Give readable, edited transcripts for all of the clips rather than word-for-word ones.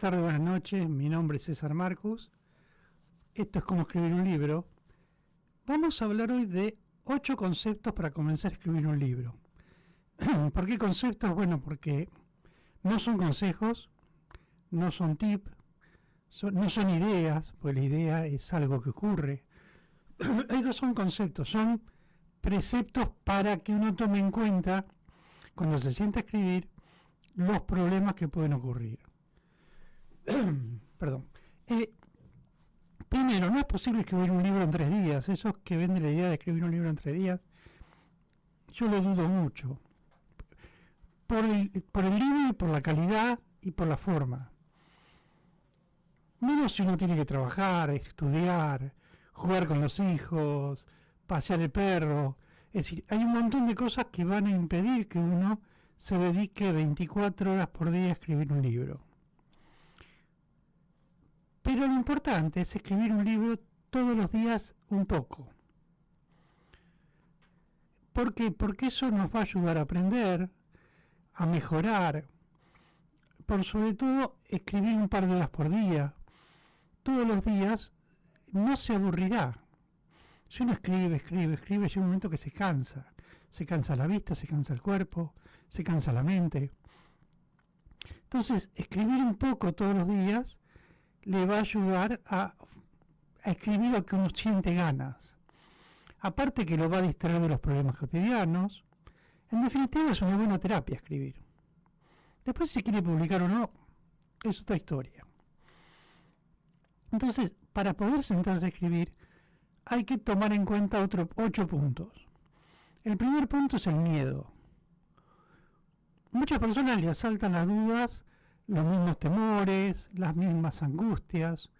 Tardes, buenas noches. Mi nombre es César Marcus. Esto es Cómo escribir un libro. Vamos a hablar hoy de 8 conceptos para comenzar a escribir un libro. ¿Por qué conceptos? Bueno, porque no son consejos, no son tips, no son ideas, pues la idea es algo que ocurre. Estos son conceptos, son preceptos para que uno tome en cuenta, cuando se sienta a escribir, los problemas que pueden ocurrir. Perdón. Primero, no es posible escribir un libro en 3 días. Esos que venden la idea de escribir un libro en 3 días, yo lo dudo mucho. Por el libro y por la calidad y por la forma. Menos si uno tiene que trabajar, estudiar, jugar con los hijos, pasear el perro. Es decir, hay un montón de cosas que van a impedir que uno se dedique 24 horas por día a escribir un libro. Pero lo importante es escribir un libro todos los días un poco. ¿Por qué? Porque eso nos va a ayudar a aprender, a mejorar. Por sobre todo, escribir un par de horas por día. Todos los días no se aburrirá. Si uno escribe, llega un momento que se cansa. Se cansa la vista, se cansa el cuerpo, se cansa la mente. Entonces, escribir un poco todos los días le va a ayudar a escribir lo que uno siente ganas. Aparte que lo va a distraer de los problemas cotidianos. En definitiva, es una buena terapia escribir. Después, si quiere publicar o no, es otra historia. Entonces, para poder sentarse a escribir, hay que tomar en cuenta 8 puntos. El primer punto es el miedo. Muchas personas le asaltan las dudas, los mismos temores, las mismas angustias,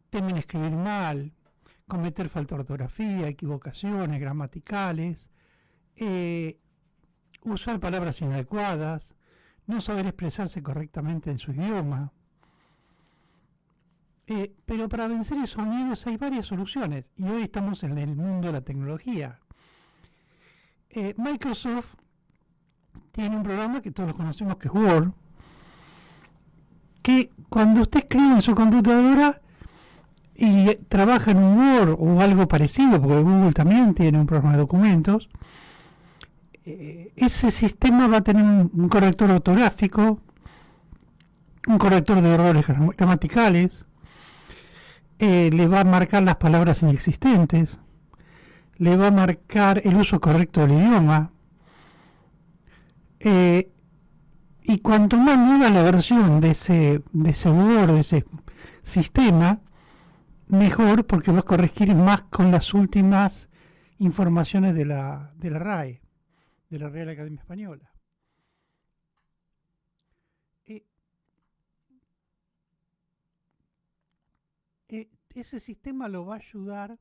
temen escribir mal, cometer falta de ortografía, equivocaciones gramaticales, usar palabras inadecuadas, no saber expresarse correctamente en su idioma. Pero para vencer esos miedos hay varias soluciones, y hoy estamos en el mundo de la tecnología. Microsoft tiene un programa que todos conocemos, que es Word, que cuando usted escribe en su computadora y trabaja en un Word o algo parecido, porque Google también tiene un programa de documentos, ese sistema va a tener un corrector ortográfico, un corrector de errores gramaticales, le va a marcar las palabras inexistentes, le va a marcar el uso correcto del idioma, y cuanto más nueva la versión de ese Word, de ese sistema, mejor, porque va a corregir más con las últimas informaciones de la RAE, de la Real Academia Española. Ese sistema lo va a ayudar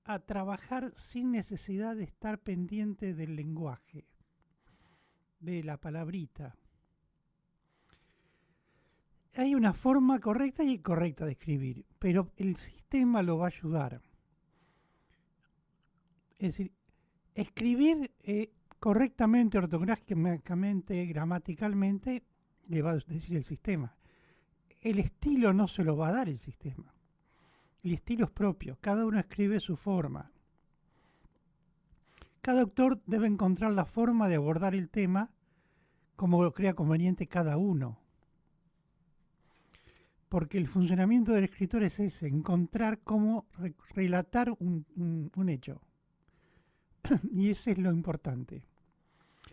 a trabajar sin necesidad de estar pendiente del lenguaje, de la palabrita. Hay una forma correcta y incorrecta de escribir, pero el sistema lo va a ayudar. Es decir, escribir correctamente, ortográficamente, gramaticalmente, le va a decir el sistema. El estilo no se lo va a dar el sistema. El estilo es propio, cada uno escribe su forma. Cada autor debe encontrar la forma de abordar el tema como lo crea conveniente cada uno. Porque el funcionamiento del escritor es ese, encontrar cómo relatar un hecho. Y ese es lo importante.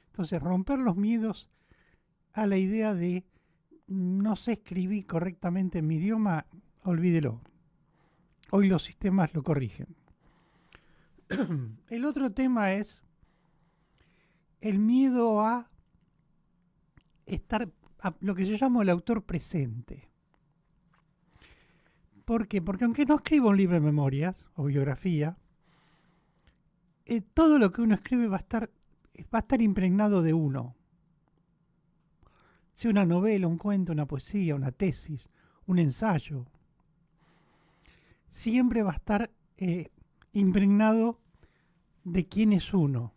Entonces, romper los miedos a la idea de no sé escribir correctamente en mi idioma, olvídelo. Hoy los sistemas lo corrigen. El otro tema es el miedo a estar, a lo que yo llamo el autor presente. ¿Por qué? Porque aunque no escriba un libro de memorias o biografía, todo lo que uno escribe va a estar impregnado de uno. Sea una novela, un cuento, una poesía, una tesis, un ensayo. Siempre va a estar impregnado de quién es uno.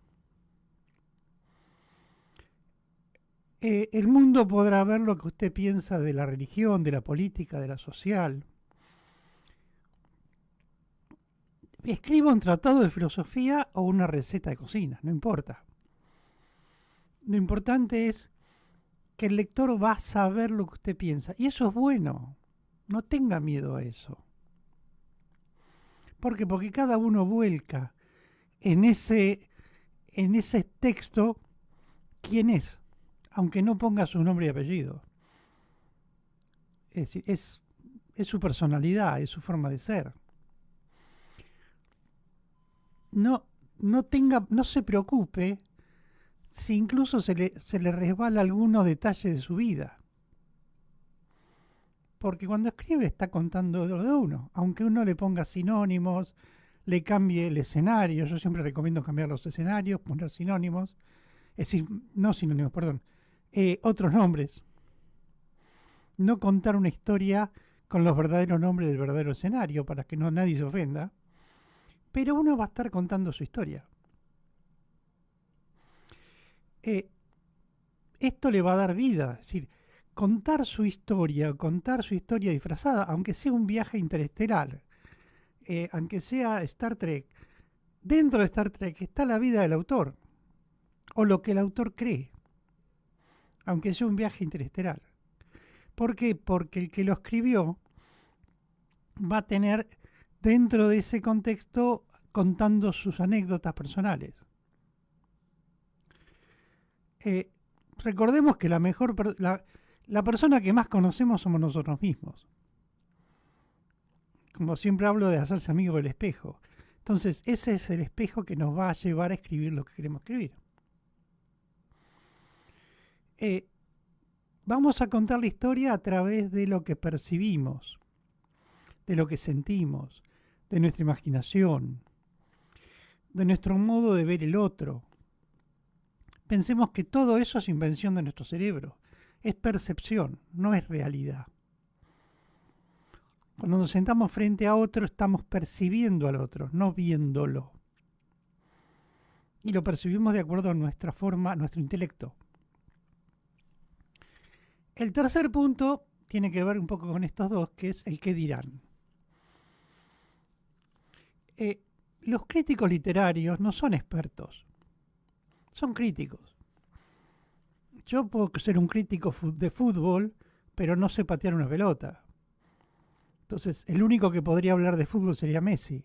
El mundo podrá ver lo que usted piensa de la religión, de la política, de la social. Escriba un tratado de filosofía o una receta de cocina, no importa. Lo importante es que el lector va a saber lo que usted piensa. Y eso es bueno. No tenga miedo a eso. ¿Por qué? Porque cada uno vuelca en ese texto quién es, aunque no ponga su nombre y apellido. Es decir, es su personalidad, es su forma de ser. No se preocupe si incluso se le resbala algunos detalles de su vida. Porque cuando escribe está contando lo de uno, aunque uno le ponga sinónimos, le cambie el escenario. Yo siempre recomiendo cambiar los escenarios, poner sinónimos, es decir, no sinónimos, perdón, otros nombres. No contar una historia con los verdaderos nombres del verdadero escenario para que nadie se ofenda, pero uno va a estar contando su historia. Esto le va a dar vida, es decir, contar su historia disfrazada, aunque sea un viaje interestelar, aunque sea Star Trek, dentro de Star Trek está la vida del autor, o lo que el autor cree, aunque sea un viaje interestelar. ¿Por qué? Porque el que lo escribió va a tener dentro de ese contexto contando sus anécdotas personales. Recordemos que la persona que más conocemos somos nosotros mismos. Como siempre hablo de hacerse amigo del espejo. Entonces, ese es el espejo que nos va a llevar a escribir lo que queremos escribir. Vamos a contar la historia a través de lo que percibimos, de lo que sentimos, de nuestra imaginación, de nuestro modo de ver el otro. Pensemos que todo eso es invención de nuestro cerebro, es percepción, no es realidad. Cuando nos sentamos frente a otro estamos percibiendo al otro, no viéndolo. Y lo percibimos de acuerdo a nuestra forma, nuestro intelecto. El tercer punto tiene que ver un poco con estos dos, que es el qué dirán. Los críticos literarios no son expertos, son críticos. Yo puedo ser un crítico de fútbol, pero no sé patear una pelota. Entonces, el único que podría hablar de fútbol sería Messi.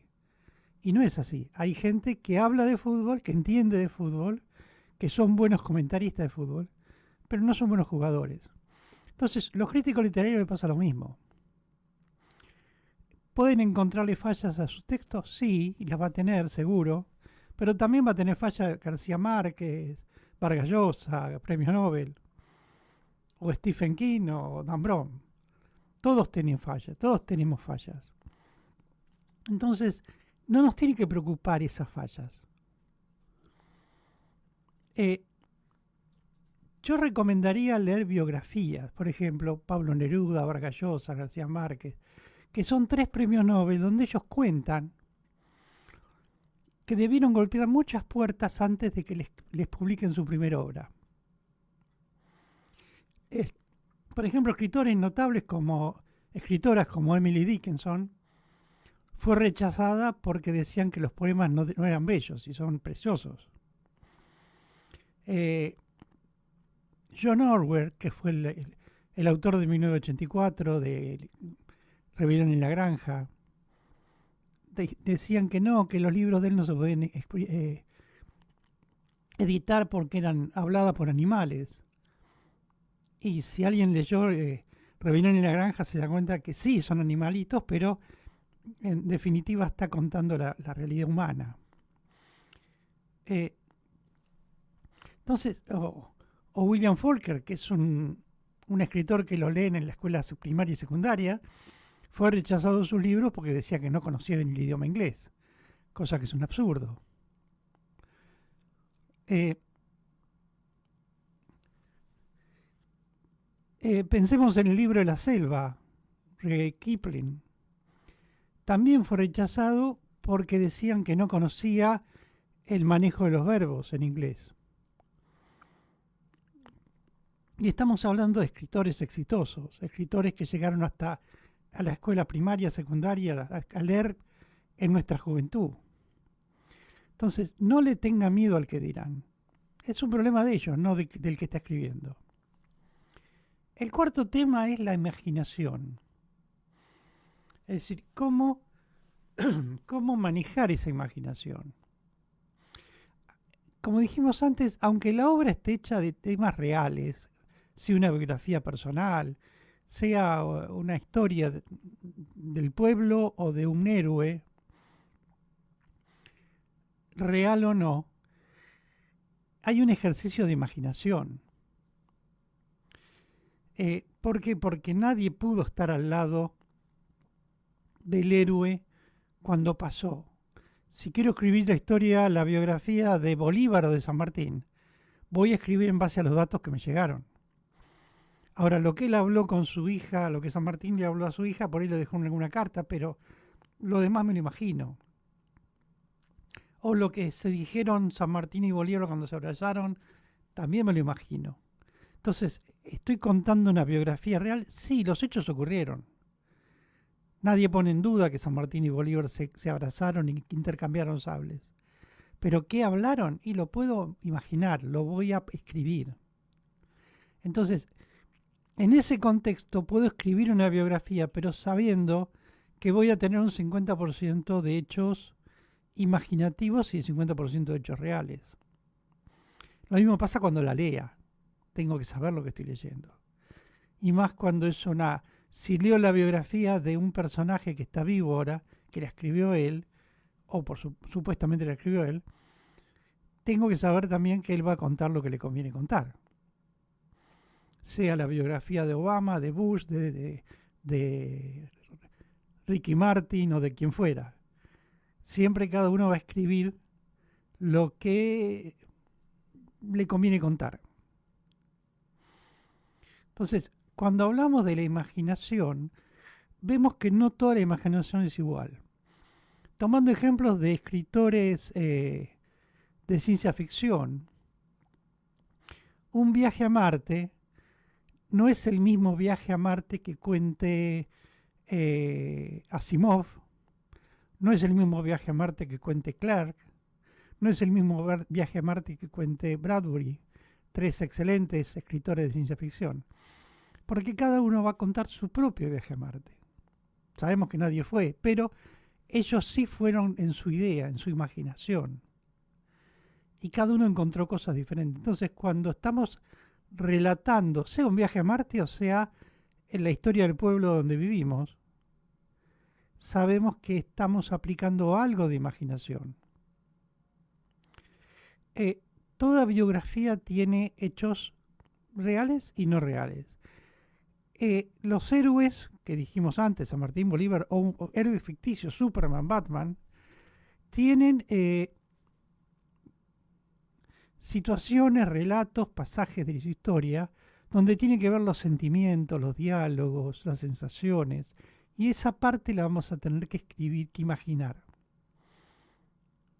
Y no es así. Hay gente que habla de fútbol, que entiende de fútbol, que son buenos comentaristas de fútbol, pero no son buenos jugadores. Entonces, los críticos literarios les pasa lo mismo. ¿Pueden encontrarle fallas a sus textos? Sí, y las va a tener, seguro. Pero también va a tener fallas García Márquez, Vargas Llosa, Premio Nobel, o Stephen King o Dan Brown. Todos tienen fallas, todos tenemos fallas. Entonces, no nos tiene que preocupar esas fallas. Yo recomendaría leer biografías, por ejemplo, Pablo Neruda, Vargas Llosa, García Márquez, que son 3 premios Nobel donde ellos cuentan que debieron golpear muchas puertas antes de que les publiquen su primera obra. Por ejemplo, escritoras como Emily Dickinson, fue rechazada porque decían que los poemas no eran bellos y son preciosos. John Orwell, que fue el autor de 1984 de Rebelión en la Granja, decían que no, que los libros de él no se podían editar porque eran habladas por animales. Y si alguien leyó Rebelión en la Granja se da cuenta que sí, son animalitos, pero en definitiva está contando la realidad humana. Entonces, o William Faulkner, que es un escritor que lo leen en la escuela primaria y secundaria, fue rechazado sus libros porque decía que no conocía bien el idioma inglés, cosa que es un absurdo. Pensemos en el libro de la selva, de Kipling. También fue rechazado porque decían que no conocía el manejo de los verbos en inglés. Y estamos hablando de escritores exitosos, escritores que llegaron hasta a la escuela primaria, secundaria, a leer en nuestra juventud. Entonces, no le tenga miedo al que dirán. Es un problema de ellos, no del que está escribiendo. El cuarto tema es la imaginación. Es decir, cómo manejar esa imaginación. Como dijimos antes, aunque la obra esté hecha de temas reales, sea una biografía personal, sea una historia del pueblo o de un héroe, real o no, hay un ejercicio de imaginación. ¿Por qué? Porque nadie pudo estar al lado del héroe cuando pasó. Si quiero escribir la historia, la biografía de Bolívar o de San Martín, voy a escribir en base a los datos que me llegaron. Ahora, lo que él habló con su hija, lo que San Martín le habló a su hija, por ahí lo dejó en alguna carta, pero lo demás me lo imagino. O lo que se dijeron San Martín y Bolívar cuando se abrazaron, también me lo imagino. Entonces, ¿estoy contando una biografía real? Sí, los hechos ocurrieron. Nadie pone en duda que San Martín y Bolívar se abrazaron y intercambiaron sables. Pero ¿qué hablaron? Y lo puedo imaginar, lo voy a escribir. Entonces, en ese contexto puedo escribir una biografía, pero sabiendo que voy a tener un 50% de hechos imaginativos y el 50% de hechos reales. Lo mismo pasa cuando la lea. Tengo que saber lo que estoy leyendo. Y más cuando es si leo la biografía de un personaje que está vivo ahora, que la escribió él, o supuestamente la escribió él, tengo que saber también que él va a contar lo que le conviene contar. Sea la biografía de Obama, de Bush, de Ricky Martin o de quien fuera. Siempre cada uno va a escribir lo que le conviene contar. Entonces, cuando hablamos de la imaginación, vemos que no toda la imaginación es igual. Tomando ejemplos de escritores de ciencia ficción, un viaje a Marte no es el mismo viaje a Marte que cuente Asimov, no es el mismo viaje a Marte que cuente Clarke, no es el mismo viaje a Marte que cuente Bradbury, tres excelentes escritores de ciencia ficción, porque cada uno va a contar su propio viaje a Marte. Sabemos que nadie fue, pero ellos sí fueron en su idea, en su imaginación, y cada uno encontró cosas diferentes. Entonces, cuando estamos relatando, sea un viaje a Marte o sea en la historia del pueblo donde vivimos, sabemos que estamos aplicando algo de imaginación. Toda biografía tiene hechos reales y no reales. Los héroes que dijimos antes, San Martín, Bolívar, o héroes ficticios, Superman, Batman, tienen situaciones, relatos, pasajes de su historia, donde tiene que ver los sentimientos, los diálogos, las sensaciones, y esa parte la vamos a tener que escribir, que imaginar.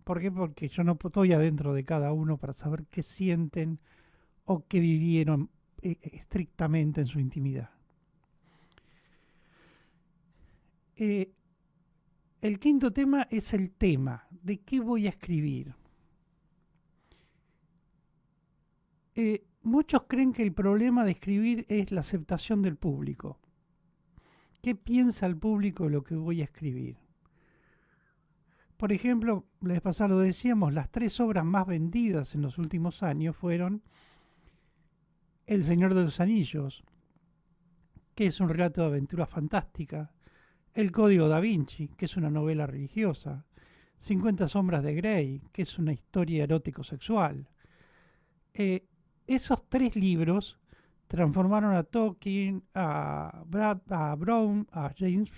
¿Por qué? Porque yo no estoy adentro de cada uno para saber qué sienten o qué vivieron estrictamente en su intimidad. El quinto tema es el tema, de qué voy a escribir. Muchos creen que el problema de escribir es la aceptación del público. ¿Qué piensa el público de lo que voy a escribir? Por ejemplo, la vez pasada lo decíamos, las 3 obras más vendidas en los últimos años fueron El Señor de los Anillos, que es un relato de aventura fantástica, El Código da Vinci, que es una novela religiosa, 50 Sombras de Grey, que es una historia erótico-sexual. Esos 3 libros transformaron a Tolkien, a Brown, a James,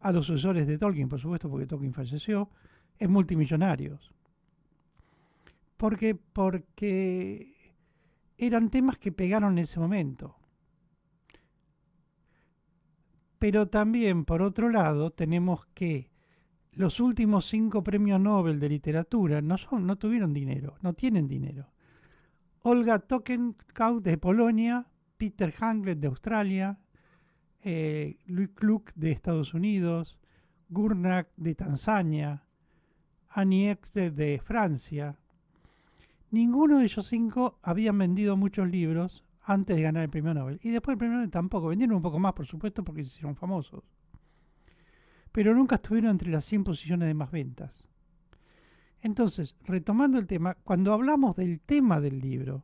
a los sucesores de Tolkien, por supuesto, porque Tolkien falleció, en multimillonarios. ¿Por qué? Porque eran temas que pegaron en ese momento. Pero también, por otro lado, tenemos que los últimos 5 premios Nobel de literatura no tuvieron dinero, no tienen dinero. Olga Tokarczuk de Polonia, Peter Hanglet de Australia, Louis Kluck de Estados Unidos, Gurnak de Tanzania, Annie Ernaux de Francia. Ninguno de ellos 5 habían vendido muchos libros antes de ganar el premio Nobel. Y después del premio Nobel tampoco. Vendieron un poco más, por supuesto, porque se hicieron famosos. Pero nunca estuvieron entre las 100 posiciones de más ventas. Entonces, retomando el tema, cuando hablamos del tema del libro,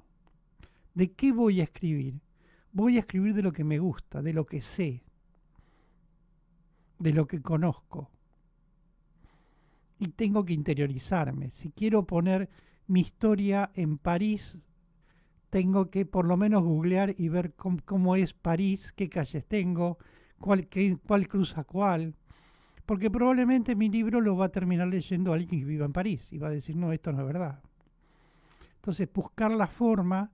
¿de qué voy a escribir? Voy a escribir de lo que me gusta, de lo que sé, de lo que conozco. Y tengo que interiorizarme. Si quiero poner mi historia en París, tengo que por lo menos googlear y ver cómo es París, qué calles tengo, cuál cruza cuál. Porque probablemente mi libro lo va a terminar leyendo alguien que viva en París y va a decir, no, esto no es verdad. Entonces, buscar la forma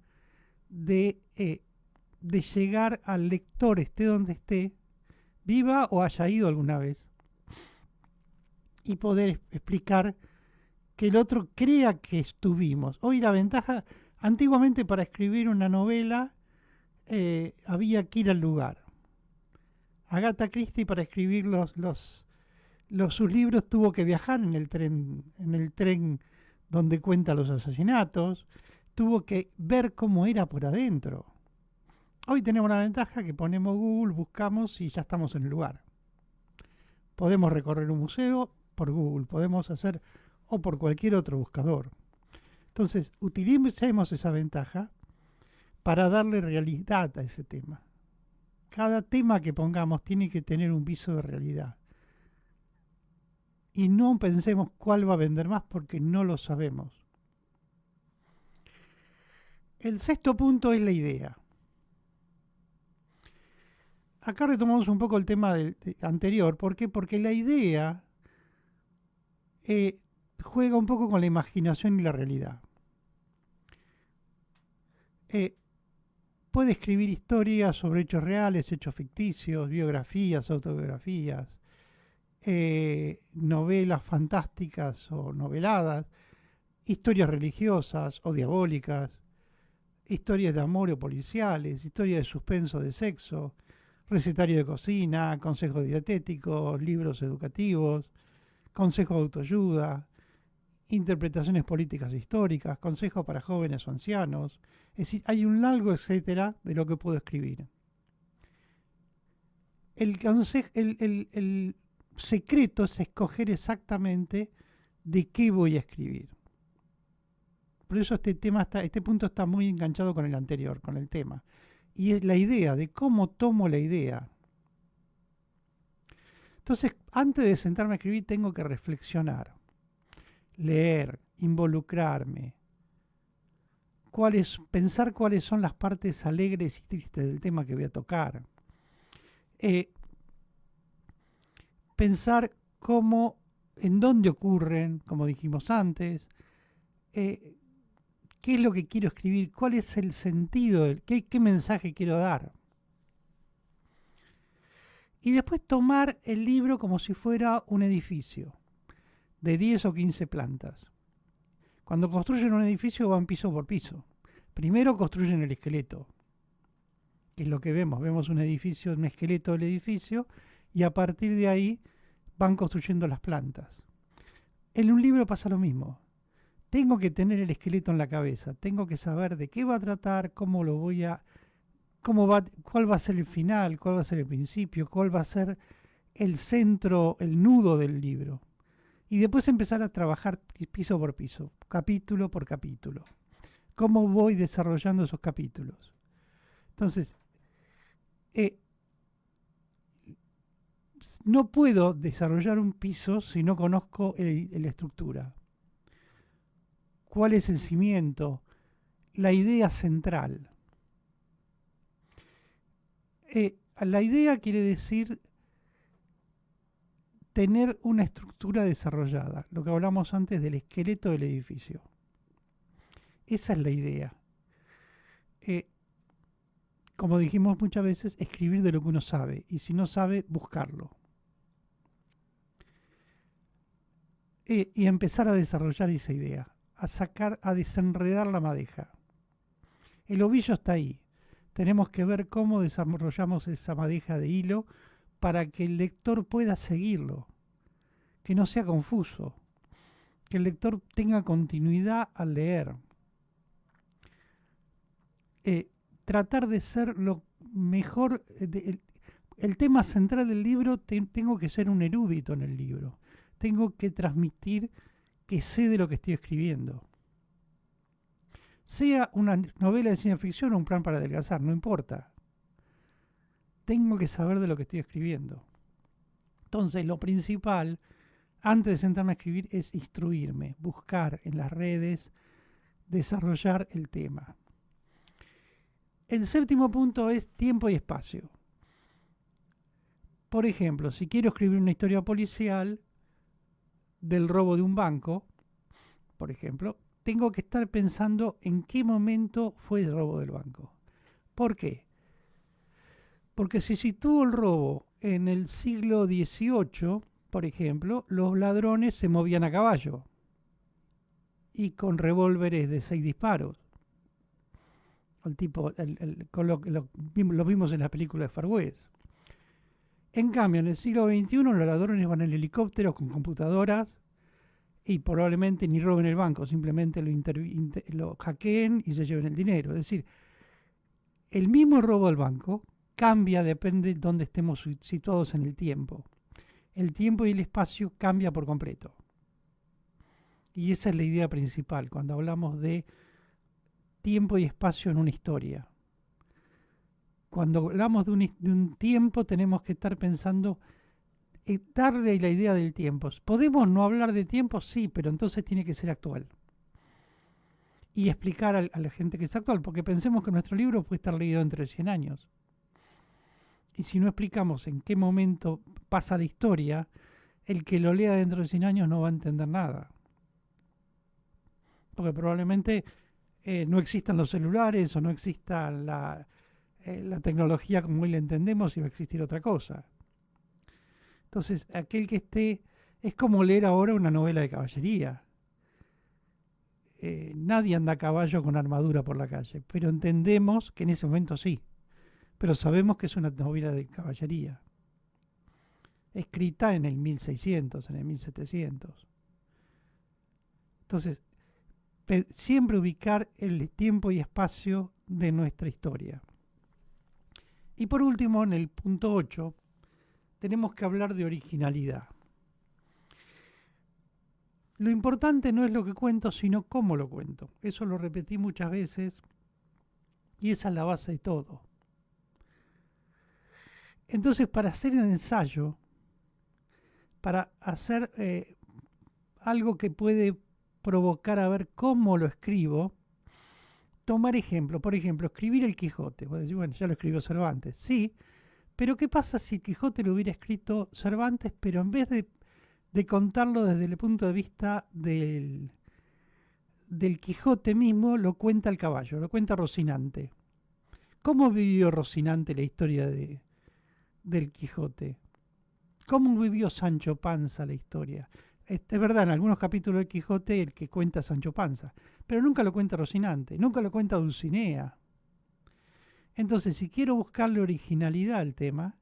de llegar al lector, esté donde esté, viva o haya ido alguna vez, y poder explicar que el otro crea que estuvimos. Hoy la ventaja, antiguamente para escribir una novela había que ir al lugar. Agatha Christie para escribir sus libros tuvo que viajar en el tren donde cuenta los asesinatos, tuvo que ver cómo era por adentro. Hoy tenemos una ventaja que ponemos Google, buscamos y ya estamos en el lugar. Podemos recorrer un museo por Google, podemos hacer o por cualquier otro buscador. Entonces, utilicemos esa ventaja para darle realidad a ese tema. Cada tema que pongamos tiene que tener un viso de realidad. Y no pensemos cuál va a vender más porque no lo sabemos. El sexto punto es la idea. Acá retomamos un poco el tema anterior. ¿Por qué? Porque la idea juega un poco con la imaginación y la realidad. Puede escribir historias sobre hechos reales, hechos ficticios, biografías, autobiografías, novelas fantásticas o noveladas, historias religiosas o diabólicas, historias de amor o policiales, historias de suspenso de sexo, recetario de cocina, consejos dietéticos, libros educativos, consejos de autoayuda, interpretaciones políticas e históricas, consejos para jóvenes o ancianos. Es decir, hay un largo etcétera de lo que puedo escribir. El secreto es escoger exactamente de qué voy a escribir. Por eso este punto está muy enganchado con el anterior, con el tema. Y es la idea, de cómo tomo la idea. Entonces, antes de sentarme a escribir, tengo que reflexionar, leer, involucrarme, pensar cuáles son las partes alegres y tristes del tema que voy a tocar. Pensar en dónde ocurren, como dijimos antes, qué es lo que quiero escribir, cuál es el sentido, qué mensaje quiero dar. Y después tomar el libro como si fuera un edificio de 10 o 15 plantas. Cuando construyen un edificio van piso por piso. Primero construyen el esqueleto, que es lo que vemos. Vemos un edificio, un esqueleto del edificio, y a partir de ahí van construyendo las plantas. En un libro pasa lo mismo. Tengo que tener el esqueleto en la cabeza, tengo que saber de qué va a tratar, cuál va a ser el final, cuál va a ser el principio, cuál va a ser el centro, el nudo del libro. Y después empezar a trabajar piso por piso, capítulo por capítulo. ¿Cómo voy desarrollando esos capítulos? Entonces, no puedo desarrollar un piso si no conozco la estructura. ¿Cuál es el cimiento? La idea central. La idea quiere decir tener una estructura desarrollada, lo que hablamos antes del esqueleto del edificio. Esa es la idea. Como dijimos muchas veces, escribir de lo que uno sabe, y si no sabe, buscarlo. Y empezar a desarrollar esa idea, a desenredar la madeja. El ovillo está ahí. Tenemos que ver cómo desarrollamos esa madeja de hilo para que el lector pueda seguirlo, que no sea confuso, que el lector tenga continuidad al leer. Tratar de ser lo mejor. El tema central del libro, tengo que ser un erudito en el libro. Tengo que transmitir que sé de lo que estoy escribiendo. Sea una novela de ciencia ficción o un plan para adelgazar, no importa. Tengo que saber de lo que estoy escribiendo. Entonces, lo principal, antes de sentarme a escribir, es instruirme, buscar en las redes, desarrollar el tema. El séptimo punto es tiempo y espacio. Por ejemplo, si quiero escribir una historia policial del robo de un banco, por ejemplo, tengo que estar pensando en qué momento fue el robo del banco. ¿Por qué? Porque si sitúo el robo en el siglo XVIII, por ejemplo, los ladrones se movían a caballo y con revólveres de 6 disparos. El tipo, lo vimos en la película de Far West. En cambio, en el siglo XXI los ladrones van en helicópteros con computadoras y probablemente ni roben el banco, simplemente lo hackeen y se lleven el dinero. Es decir, el mismo robo del banco cambia, depende de dónde estemos situados en el tiempo. El tiempo y el espacio cambia por completo. Y esa es la idea principal cuando hablamos de tiempo y espacio en una historia. Cuando hablamos de un tiempo tenemos que estar pensando darle la idea del tiempo. ¿Podemos no hablar de tiempo? Sí, pero entonces tiene que ser actual. Y explicar a la gente que es actual, porque pensemos que nuestro libro puede estar leído entre 100 años. Y si no explicamos en qué momento pasa la historia, el que lo lea dentro de 100 años no va a entender nada. Porque probablemente no existan los celulares o no exista la tecnología como hoy la entendemos y va a existir otra cosa. Entonces, aquel que esté, es como leer ahora una novela de caballería. Nadie anda a caballo con armadura por la calle, pero entendemos que en ese momento sí. Pero sabemos que es una novela de caballería. Escrita en el 1600, en el 1700. Entonces, siempre ubicar el tiempo y espacio de nuestra historia. Y por último, en el punto 8, tenemos que hablar de originalidad. Lo importante no es lo que cuento, sino cómo lo cuento. Eso lo repetí muchas veces y esa es la base de todo. Entonces, para hacer un ensayo, para hacer algo que puede provocar a ver cómo lo escribo, tomar ejemplo. Por ejemplo, escribir el Quijote. Voy a decir, bueno, ya lo escribió Cervantes. Sí, pero ¿qué pasa si el Quijote lo hubiera escrito Cervantes, pero en vez de contarlo desde el punto de vista del Quijote mismo, lo cuenta el caballo, lo cuenta Rocinante? ¿Cómo vivió Rocinante la historia del Quijote? ¿Cómo vivió Sancho Panza la historia? Es verdad, en algunos capítulos del Quijote el que cuenta es Sancho Panza, pero nunca lo cuenta Rocinante, nunca lo cuenta Dulcinea. Entonces, si quiero buscarle originalidad al tema,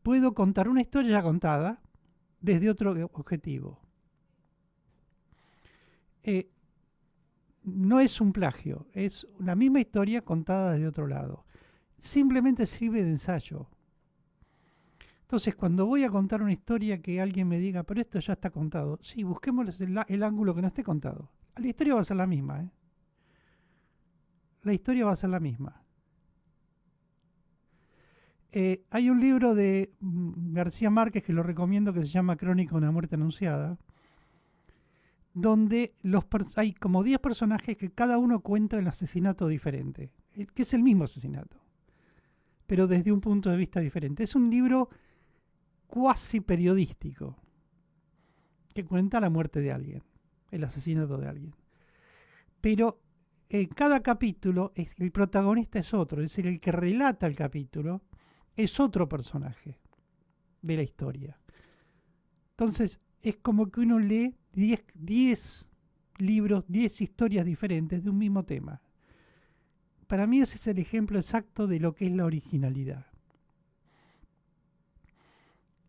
puedo contar una historia ya contada desde otro objetivo. No es un plagio, es la misma historia contada desde otro lado. Simplemente sirve de ensayo. Entonces, cuando voy a contar una historia que alguien me diga, pero esto ya está contado, sí, busquemos el ángulo que no esté contado. La historia va a ser la misma, ¿eh? La historia va a ser la misma. Hay un libro de García Márquez que lo recomiendo que se llama Crónica de una muerte anunciada, donde hay como 10 personajes que cada uno cuenta el asesinato diferente, que es el mismo asesinato, pero desde un punto de vista diferente. Es un libro cuasi periodístico que cuenta la muerte de alguien, el asesinato de alguien. Pero en cada capítulo el protagonista es otro, es decir, el que relata el capítulo es otro personaje de la historia. Entonces es como que uno lee 10 libros, 10 historias diferentes de un mismo tema. para mí ese es el ejemplo exacto de lo que es la originalidad.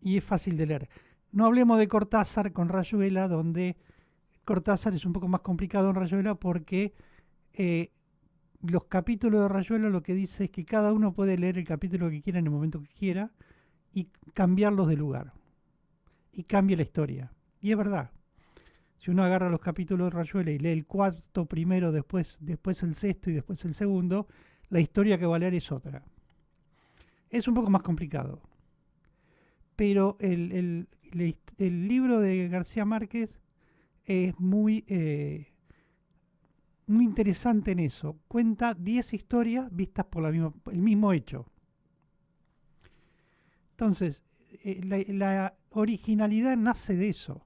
Y es fácil de leer. No hablemos de Cortázar con Rayuela, donde Cortázar es un poco más complicado en Rayuela porque los capítulos de Rayuela lo que dice es que cada uno puede leer el capítulo que quiera en el momento que quiera y cambiarlos de lugar. Y cambia la historia. Y es verdad. Si uno agarra los capítulos de Rayuela y lee el cuarto primero, después el sexto y después el segundo, la historia que va a leer es otra. Es un poco más complicado. Pero el libro de García Márquez es muy interesante en eso. Cuenta 10 historias vistas por el mismo hecho. Entonces, la originalidad nace de eso.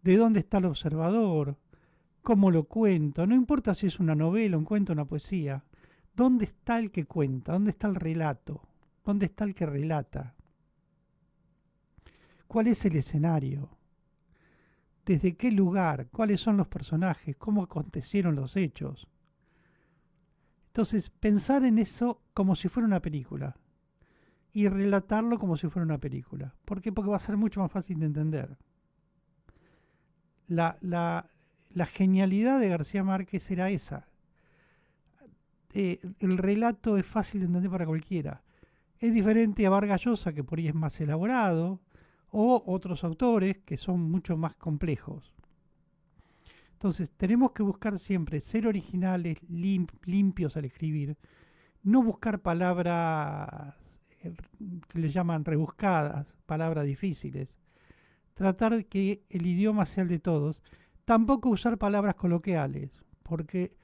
¿De dónde está el observador? ¿Cómo lo cuento? No importa si es una novela, un cuento, una poesía. ¿Dónde está el que cuenta? ¿Dónde está el relato? ¿Dónde está el que relata? ¿Cuál es el escenario? ¿Desde qué lugar? ¿Cuáles son los personajes? ¿Cómo acontecieron los hechos? Entonces, pensar en eso como si fuera una película y relatarlo como si fuera una película. ¿Por qué? Porque va a ser mucho más fácil de entender. La genialidad de García Márquez era esa. El relato es fácil de entender para cualquiera. Es diferente a Vargas Llosa, que por ahí es más elaborado, o otros autores que son mucho más complejos. Entonces, tenemos que buscar siempre ser originales, limpios al escribir, no buscar palabras que le llaman rebuscadas, palabras difíciles, tratar de que el idioma sea el de todos, tampoco usar palabras coloquiales, porque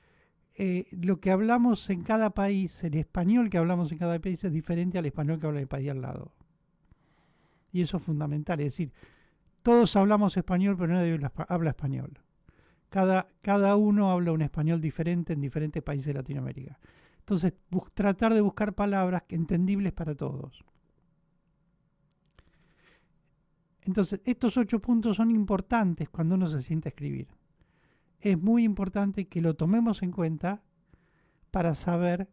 lo que hablamos en cada país, el español que hablamos en cada país es diferente al español que habla en el país al lado. Y eso es fundamental, es decir, todos hablamos español, pero nadie habla español. Cada uno habla un español diferente en diferentes países de Latinoamérica. Entonces, tratar de buscar palabras entendibles para todos. Entonces, estos 8 puntos son importantes cuando uno se sienta a escribir. Es muy importante que lo tomemos en cuenta para saber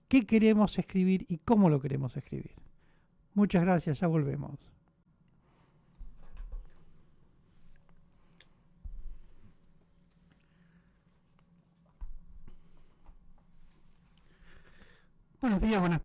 qué queremos escribir y cómo lo queremos escribir. Muchas gracias, ya volvemos. Buenos días, buenas